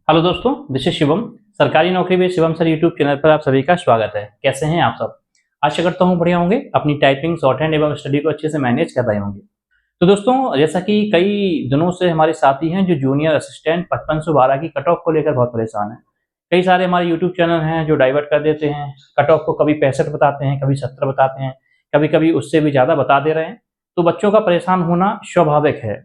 Hello दोस्तों, this is Shivam. सरकारी नौकरी में शिवम सर यूट्यूब चैनल पर आप सभी का स्वागत है। कैसे हैं आप सब? आशा करता हूँ बढ़िया होंगे, अपनी टाइपिंग, शॉर्ट हैंड एवं स्टडी को अच्छे से मैनेज कर रहे होंगे। तो दोस्तों, जैसा कि कई दिनों से हमारे साथी हैं जो जूनियर असिस्टेंट 5512 की कट ऑफ को लेकर बहुत परेशान हैं। कई सारे हमारे यूट्यूब चैनल हैं जो डाइवर्ट कर देते हैं, कट ऑफ को कभी 65 बताते हैं, कभी 70 बताते हैं, कभी कभी उससे भी ज़्यादा बता दे रहे हैं। तो बच्चों का परेशान होना स्वाभाविक है।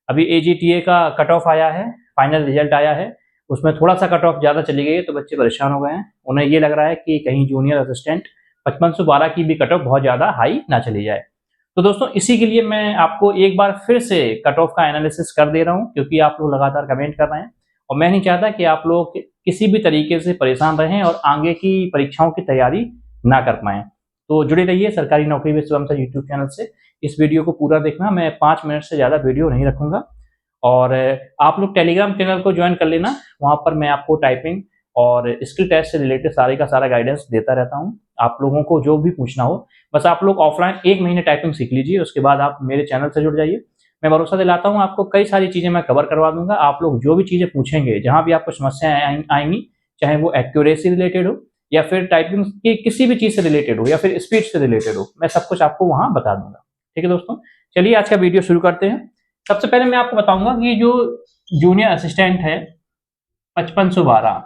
अभी एजीटीए का कट ऑफ आया है, फाइनल रिजल्ट आया है, उसमें थोड़ा सा कट ऑफ ज़्यादा चली गई है तो बच्चे परेशान हो गए हैं। उन्हें ये लग रहा है कि कहीं जूनियर असिस्टेंट 5512 की भी कट ऑफ बहुत ज़्यादा हाई ना चली जाए। तो दोस्तों, इसी के लिए मैं आपको एक बार फिर से कट ऑफ का एनालिसिस कर दे रहा हूँ, क्योंकि आप लोग लगातार कमेंट कर रहे हैं और मैं नहीं चाहता कि आप लोग किसी भी तरीके से परेशान रहें और आगे की परीक्षाओं की तैयारी ना कर पाएँ। तो जुड़े रहिए सरकारी नौकरी में शिवम सर यूट्यूब चैनल से। इस वीडियो को पूरा देखना, मैं 5 मिनट से ज़्यादा वीडियो नहीं रखूँगा। और आप लोग टेलीग्राम चैनल को ज्वाइन कर लेना, वहाँ पर मैं आपको टाइपिंग और स्किल टेस्ट से रिलेटेड सारे का सारा गाइडेंस देता रहता हूँ। आप लोगों को जो भी पूछना हो, बस आप लोग ऑफलाइन 1 महीने टाइपिंग सीख लीजिए, उसके बाद आप मेरे चैनल से जुड़ जाइए। मैं भरोसा दिलाता हूँ आपको, कई सारी चीज़ें मैं कवर करवा दूँगा। आप लोग जो भी चीज़ें पूछेंगे, जहाँ भी आपको समस्याएँ आएँगी, चाहे वो एक्यूरेसी रिलेटेड हो या फिर टाइपिंग की किसी भी चीज़ से रिलेटेड हो या फिर स्पीच से रिलेटेड हो, मैं सब कुछ आपको वहाँ बता दूँगा। ठीक है दोस्तों, चलिए आज का वीडियो शुरू करते हैं। सबसे पहले मैं आपको बताऊंगा कि जो जूनियर असिस्टेंट है 5512,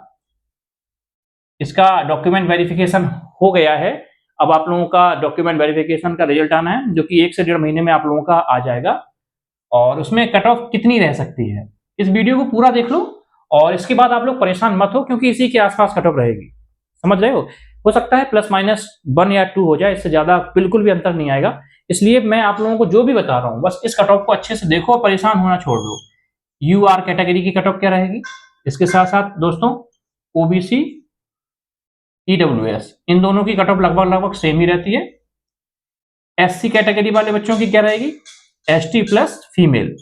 इसका डॉक्यूमेंट वेरिफिकेशन हो गया है। अब आप लोगों का डॉक्यूमेंट वेरिफिकेशन का रिजल्ट आना है, जो कि 1 से 1.5 महीने में आप लोगों का आ जाएगा। और उसमें कट ऑफ कितनी रह सकती है, इस वीडियो को पूरा देख लो और इसके बाद आप लोग परेशान मत हो, क्योंकि इसी के आसपास कट ऑफ रहेगी। समझ रहे हो सकता है प्लस माइनस 1 या 2 हो जाए, इससे ज्यादा बिल्कुल भी अंतर नहीं आएगा। इसलिए मैं आप लोगों को जो भी बता रहा हूँ, बस इस कट ऑफ को अच्छे से देखो और परेशान होना छोड़ दो। यूआर कैटेगरी की कट ऑफ क्या रहेगी, इसके साथ साथ दोस्तों ओबीसी, ईडब्ल्यूएस, इन दोनों की कट ऑफ लगभग सेम ही रहती है। एससी कैटेगरी वाले बच्चों की क्या रहेगी, एसटी प्लस फीमेल।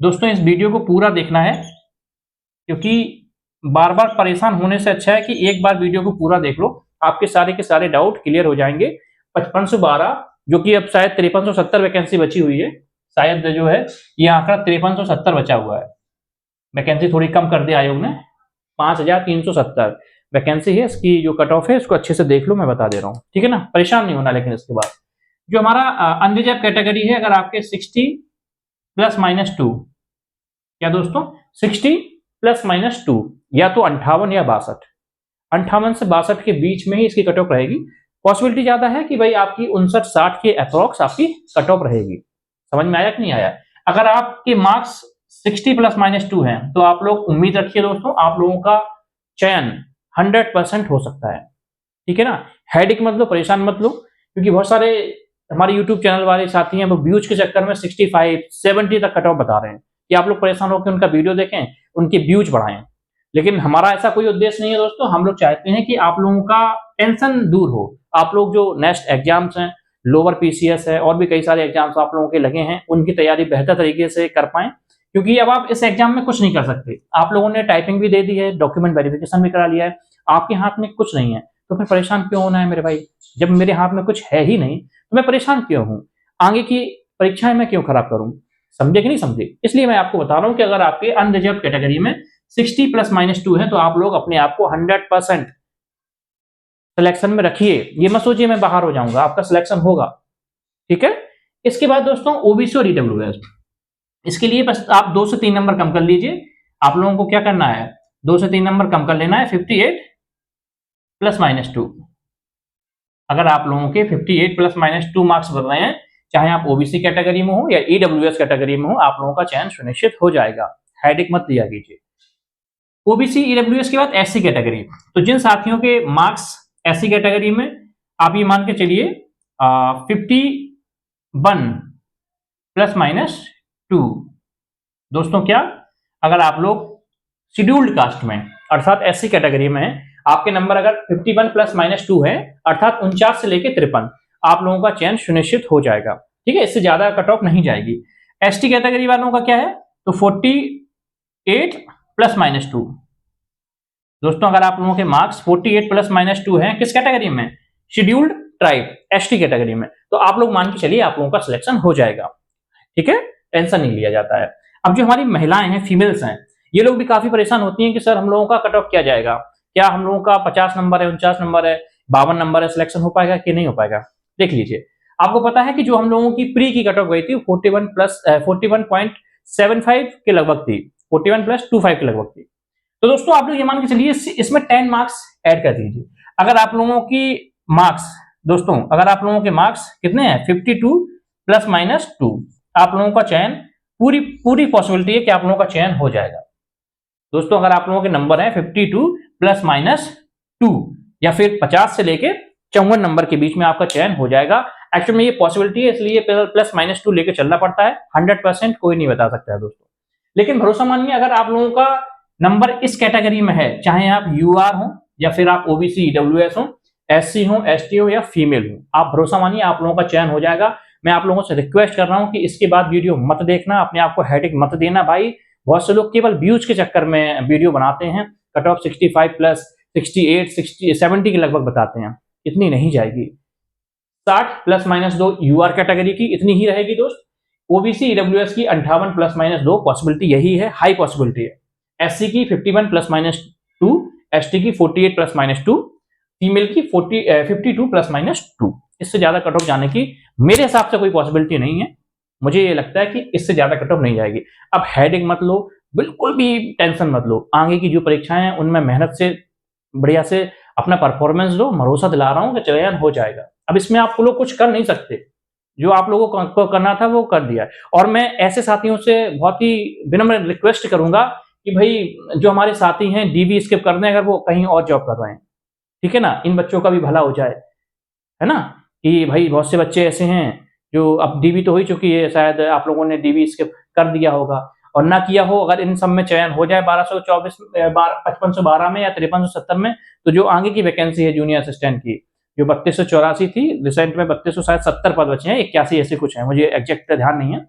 दोस्तों, इस वीडियो को पूरा देखना है, क्योंकि बार बार परेशान होने से अच्छा है कि एक बार वीडियो को पूरा देख लो, आपके सारे के सारे डाउट क्लियर हो जाएंगे। 5512, जो कि अब शायद 5370 वैकेंसी बची हुई है, शायद जो है ये आंकड़ा 5370 बचा हुआ है। वैकेंसी थोड़ी कम कर दी आयोग ने, 5370 वैकेंसी है। इसकी जो कट ऑफ है इसको अच्छे से देख लो, मैं बता दे रहा हूँ, ठीक है ना, परेशान नहीं होना। लेकिन इसके बाद जो हमारा अनरिजर्व कैटेगरी है, अगर आपके 60 प्लस माइनस 2, क्या दोस्तों 60 प्लस माइनस 2, या तो 58 या 62, 58 से 62 के बीच में ही इसकी कट ऑफ रहेगी। पॉसिबिलिटी ज्यादा है कि भाई आपकी 59-60 के अप्रॉक्स आपकी कट ऑफ रहेगी। समझ में आया कि नहीं आया? अगर आपके मार्क्स 60 प्लस माइनस 2 है तो आप लोग उम्मीद रखिए दोस्तों, आप लोगों का चयन 100% हो सकता है। ठीक है ना, हेडेक मत लो, परेशान मत लो, क्योंकि बहुत सारे हमारे यूट्यूब चैनल वाले साथी हैं, वो व्यूज के चक्कर में 65-70 तक कट ऑफ बता रहे हैं कि आप लोग परेशान होकर उनका वीडियो देखें, उनके व्यूज बढ़ाएं। लेकिन हमारा ऐसा कोई उद्देश्य नहीं है दोस्तों। हम लोग चाहते हैं कि आप लोगों का टेंशन दूर हो। आप लोग जो नेक्स्ट एग्जाम्स हैं, लोअर पीसीएस है और भी कई सारे एग्जाम्स आप लोगों के लगे हैं, उनकी तैयारी बेहतर तरीके से कर पाएं, क्योंकि अब आप इस एग्जाम में कुछ नहीं कर सकते। आप लोगों ने टाइपिंग भी दे दी है, डॉक्यूमेंट वेरिफिकेशन भी करा लिया है, आपके हाथ में कुछ नहीं है, तो फिर परेशान क्यों होना है मेरे भाई? जब मेरे हाथ में कुछ है ही नहीं तो मैं परेशान क्यों हूं? आगे की परीक्षाएं मैं क्यों खराब करूं? समझे कि नहीं समझे? इसलिए मैं आपको बता रहा हूं कि अगर आपके अनरिजर्व कैटेगरी में 60 प्लस माइनस 2 है तो आप लोग अपने आप को 100% सिलेक्शन में रखिए। ये मत सोचिए मैं बाहर हो जाऊंगा, आपका सिलेक्शन होगा। ठीक है। इसके बाद दोस्तों ओबीसी और ईडब्ल्यूएस, इसके लिए बस आप 2 से 3 नंबर कम कर लीजिए। आप लोगों को क्या करना है, 2 से 3 नंबर कम कर लेना है, 58 प्लस माइनस 2। अगर आप लोगों के 58 प्लस माइनस 2 मार्क्स बन रहे हैं, चाहे आप ओबीसी कैटेगरी में हो या ईडब्ल्यूएस कैटेगरी में हो, आप लोगों का चयन सुनिश्चित हो जाएगा। हेडेक मत लिया कीजिए। ओबीसी ईडब्ल्यूएस के बाद एससी कैटेगरी, तो जिन साथियों के मार्क्स एससी कैटेगरी में, आप ये मान के चलिए 51 प्लस माइनस 2। दोस्तों क्या, अगर आप लोग शेड्यूल्ड कास्ट में अर्थात एससी कैटेगरी में है, आपके नंबर अगर 51 प्लस माइनस 2 है, अर्थात 49 से लेकर 53, आप लोगों का चयन सुनिश्चित हो जाएगा। ठीक है, इससे ज्यादा कट ऑफ नहीं जाएगी। एसटी कैटेगरी वालों का क्या है, तो 48 प्लस माइनस 2। दोस्तों अगर आप लोगों के मार्क्स 48 प्लस माइनस 2 है, किस कैटेगरी में, शेड्यूल्ड ट्राइब एसटी कैटेगरी में, तो आप लोग मान के चलिए आप लोगों का सिलेक्शन हो जाएगा। ठीक है, टेंशन नहीं लिया जाता है। अब जो हमारी महिलाएं हैं, फीमेल्स हैं, ये लोग भी काफी परेशान होती हैं कि सर हम लोगों का कट ऑफ क्या जाएगा, क्या हम लोगों का 50 नंबर है, 49 नंबर है, 52 नंबर है, सिलेक्शन हो पाएगा कि नहीं हो पाएगा। देख लीजिए, आपको पता है कि जो हम लोगों की प्री की कट ऑफ गई थी 41.75 के लगभग थी, 41+25 के लगभग थी। तो दोस्तों आप लोग ये मान के चलिए इसमें 10 मार्क्स ऐड कर दीजिए। अगर आप लोगों की मार्क्स, दोस्तों अगर आप लोगों के मार्क्स कितने हैं 52 ± 2, आप लोगों का चयन पूरी पूरी पॉसिबिलिटी है कि आप लोगों का चयन हो जाएगा। दोस्तों अगर आप लोगों के नंबर है 52 ± 2 या फिर 50 से लेके 54 नंबर के बीच में आपका चयन हो जाएगा। एक्चुअल में ये पॉसिबिलिटी है, इसलिए +-2 लेके चलना पड़ता है। 100% कोई नहीं बता सकता है दोस्तों। लेकिन भरोसा मानिए, अगर आप लोगों का नंबर इस कैटेगरी में है, चाहे आप यूआर हो या फिर आप ओबीसी ईडब्ल्यूएस हो, एससी हो, एसटी हो या फीमेल हो, आप भरोसा मानिए आप लोगों का चयन हो जाएगा। मैं आप लोगों से रिक्वेस्ट कर रहा हूं कि इसके बाद वीडियो मत देखना, अपने आप को हेडेक मत देना भाई। बहुत से लोग केवल व्यूज के चक्कर में वीडियो बनाते हैं, कट ऑफ 65+, 68, 60, 70 के लगभग बताते हैं, इतनी नहीं जाएगी। 60 ±2 यूआर कैटेगरी की इतनी ही रहेगी दोस्त। ओबीसी ईडब्ल्यूएस की 58 ±2 पॉसिबिलिटी यही है, हाई पॉसिबिलिटी है। एससी की 51 ±2, एसटी की 48 ±2, फीमेल की 52 ±2। इससे ज्यादा कट ऑफ जाने की मेरे हिसाब से कोई पॉसिबिलिटी नहीं है। मुझे ये लगता है कि इससे ज्यादा कट ऑफ नहीं जाएगी। अब हेडेक मत लो, बिल्कुल भी टेंशन मत लो। आगे की जो परीक्षाएं हैं उनमें मेहनत से बढ़िया से अपना परफॉर्मेंस दो, भरोसा दिला रहा हूं कि चयन हो जाएगा। अब इसमें आप लोग कुछ कर नहीं सकते, जो आप लोगों को करना था वो कर दिया। और मैं ऐसे साथियों से बहुत ही विनम्र रिक्वेस्ट करूंगा कि भाई जो हमारे साथी हैं डीवी स्किप कर दें, अगर वो कहीं और जॉब कर रहे हैं, ठीक है ना, इन बच्चों का भी भला हो जाए, है ना। कि भाई बहुत से बच्चे ऐसे हैं जो, अब डीवी तो हो ही चुकी है, शायद आप लोगों ने डीवी स्किप कर दिया होगा और ना किया हो, अगर इन सब में चयन हो जाए 5512 में या 5370 में, तो जो आगे की वैकेंसी है जूनियर असिस्टेंट की, जो 3284 थी, रिसेंट में 3270 पद बचे हैं, 81 ऐसे कुछ है, मुझे एग्जैक्ट ध्यान नहीं है।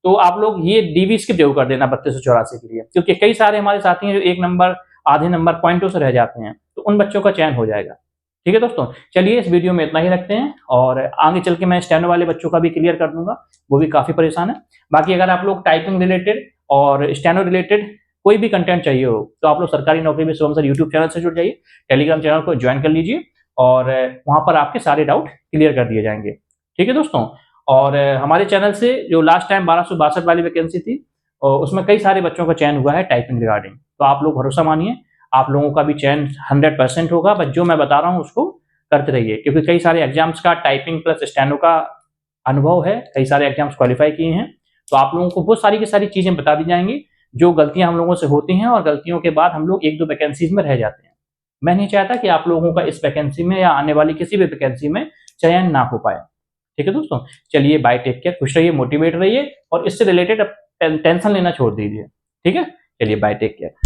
तो आप लोग ये डीवी स्किप जरूर कर देना 3284 के लिए, क्योंकि कई सारे हमारे साथी हैं जो 1 नंबर आधे नंबर पॉइंटों से रह जाते हैं, तो उन बच्चों का चयन हो जाएगा। ठीक है दोस्तों, चलिए इस वीडियो में इतना ही रखते हैं, और आगे चल के मैं स्टेनो वाले बच्चों का भी क्लियर कर दूंगा, वो भी काफी परेशान है। बाकी अगर आप लोग टाइपिंग रिलेटेड और स्टेनो रिलेटेड कोई भी कंटेंट चाहिए हो, तो आप लोग सरकारी नौकरी में शिवम सर यूट्यूब चैनल से जुड़ जाइए, टेलीग्राम चैनल को ज्वाइन कर लीजिए, और वहां पर आपके सारे डाउट क्लियर कर दिए जाएंगे। ठीक है दोस्तों, और हमारे चैनल से जो लास्ट टाइम 1262 वाली वैकेंसी थी, और उसमें कई सारे बच्चों का चयन हुआ है टाइपिंग रिगार्डिंग, तो आप लोग भरोसा मानिए, आप लोगों का भी चयन 100% होगा। बस जो मैं बता रहा हूँ उसको करते रहिए, क्योंकि कई सारे एग्जाम्स का टाइपिंग प्लस स्टेनो का अनुभव है, कई सारे एग्जाम्स क्वालिफाई किए हैं, तो आप लोगों को वो सारी की सारी चीजें बता दी जाएंगी जो गलतियां हम लोगों से होती हैं, और गलतियों के बाद हम लोग 1-2 वैकेंसीज में रह जाते हैं। मैं नहीं चाहता कि आप लोगों का इस वैकेंसी में या आने वाली किसी भी वैकेंसी में चयन ना हो पाए। ठीक है दोस्तों, चलिए बाय, टेक केयर, खुश रहिए, मोटिवेट रहिए, और इससे रिलेटेड टेंशन लेना छोड़ दीजिए। ठीक है, चलिए बाय, टेक केयर।